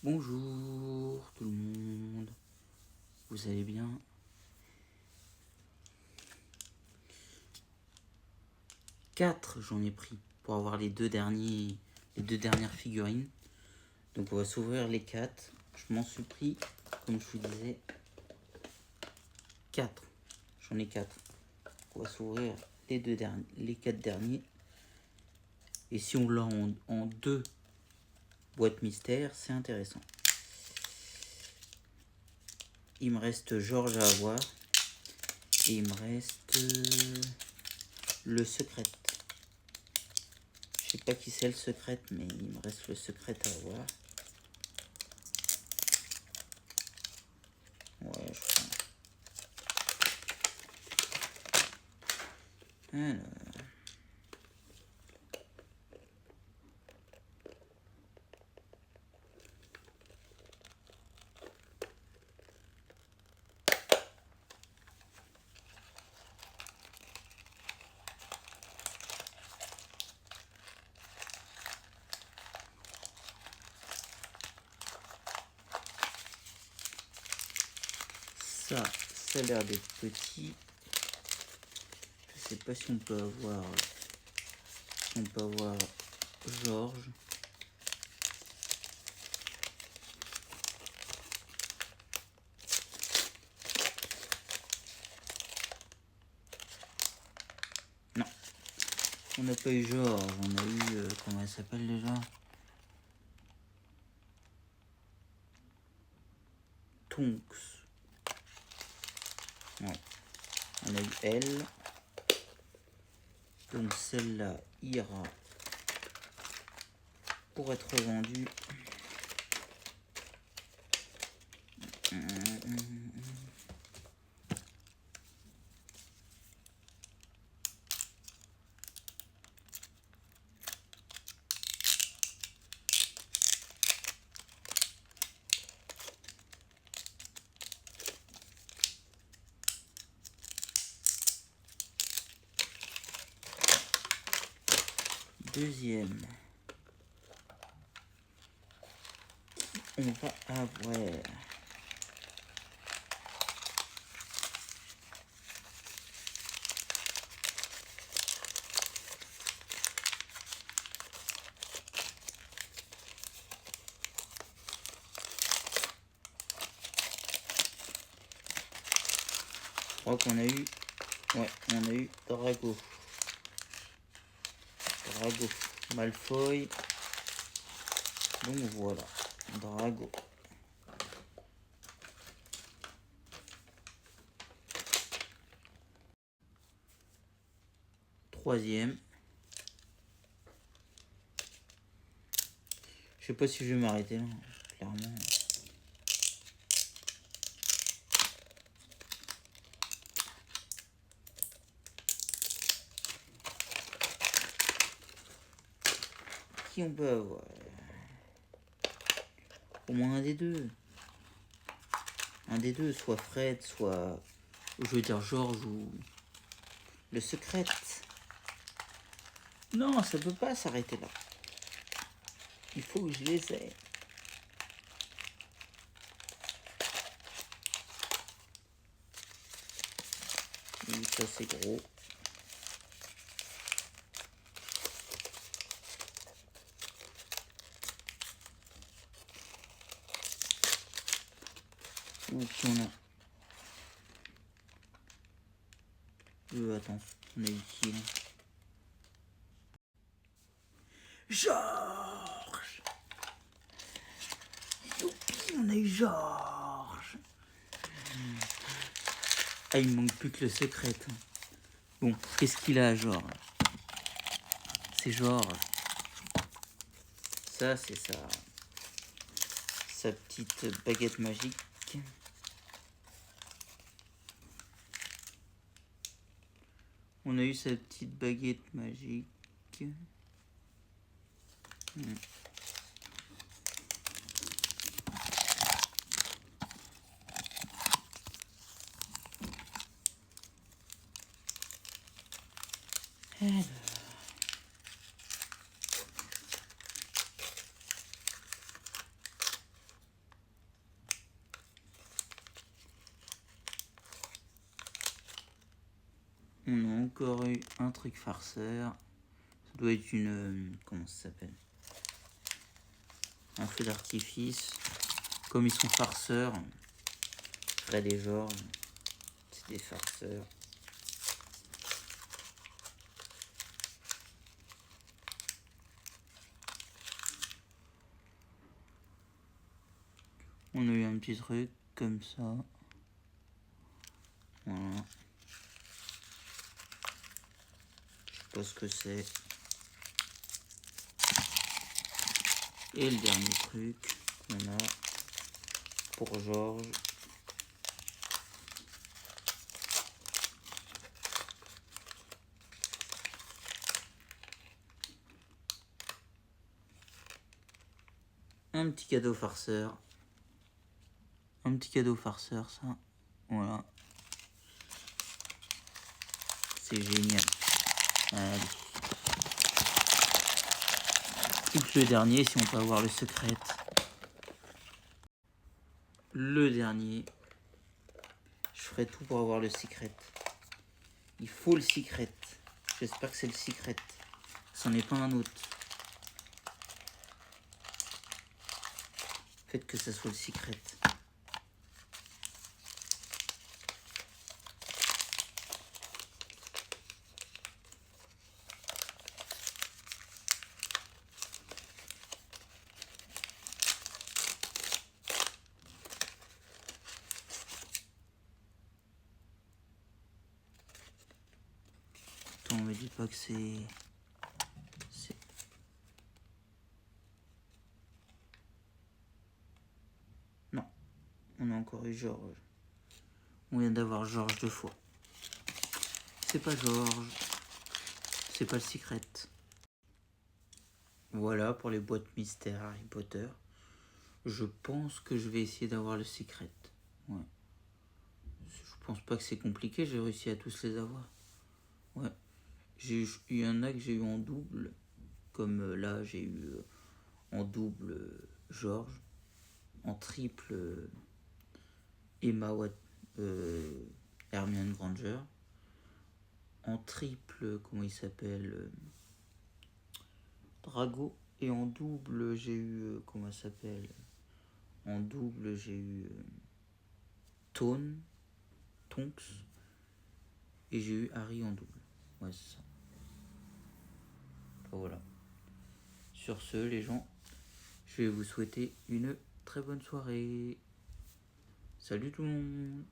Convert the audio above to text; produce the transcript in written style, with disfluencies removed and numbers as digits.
Bonjour tout le monde, vous allez bien? Quatre j'en ai pris pour avoir les deux dernières figurines. Donc on va s'ouvrir les 4. Je m'en suis pris, comme je vous disais, 4. J'en ai 4. On va s'ouvrir les 4 derniers. Et si on l'a en 2 boîtes mystères, c'est intéressant. Il me reste Georges à avoir. Et il me reste le secret. Je sais pas qui c'est le secret, mais il me reste le secret à avoir. Ouais, je crois. Alors. Ça a l'air d'être petit. Je sais pas si on peut avoir Georges. Non, on n'a pas eu Georges. On a eu comment elle s'appelle déjà? Tonks. Ouais. On a eu elle. Donc celle-là ira pour être vendue. Deuxième. On va avoir je crois qu'on a eu, ouais, on a eu Drago, Malfoy. Donc voilà, Drago. Troisième. Je sais pas si je vais m'arrêter là, clairement. Qui on peut avoir? Au moins un des deux. Un des deux, soit Fred, soit, je veux dire Georges ou le secret. Non, ça peut pas s'arrêter là. Il faut que je les ai. Et ça c'est gros. Ou qui on a. Attends, on a eu qui là? Georges! Youpi, on a eu Georges! Ah, il manque plus que le secret. Bon, qu'est-ce qu'il a, Georges? C'est Georges. Ça, c'est sa petite baguette magique. On a eu sa petite baguette magique. Alors. encore eu un truc farceur. Ça doit être une... comment ça s'appelle? Un feu d'artifice. Comme ils sont farceurs, Fred et Georges, c'est des farceurs. On a eu un petit truc comme ça. Voilà. Je sais pas ce que c'est. Et le dernier truc qu'on a pour Georges. Un petit cadeau farceur. Un petit cadeau farceur, ça. Voilà. C'est génial. Allez. Et le dernier, si on peut avoir le secret. Le dernier. Je ferai tout pour avoir le secret. Il faut le secret. J'espère que c'est le secret. C'en est pas un autre. Faites que ça soit le secret. Attends, on me dit pas que c'est... Non. On a encore eu Georges. On vient d'avoir Georges 2 fois. C'est pas Georges. C'est pas le secret. Voilà pour les boîtes mystères Harry Potter. Je pense que je vais essayer d'avoir le secret. Ouais. Je pense pas que c'est compliqué, j'ai réussi à tous les avoir. Ouais. Il y en a que j'ai eu en double. Comme là, j'ai eu en double Georges. En triple Emma Hermione Granger. En triple, comment il s'appelle Drago. Et en double, j'ai eu, comment ça s'appelle En double, j'ai eu Tonks. Et j'ai eu Harry en double. Ouais, c'est ça. Enfin, voilà. Sur ce, les gens, je vais vous souhaiter une très bonne soirée. Salut tout le monde.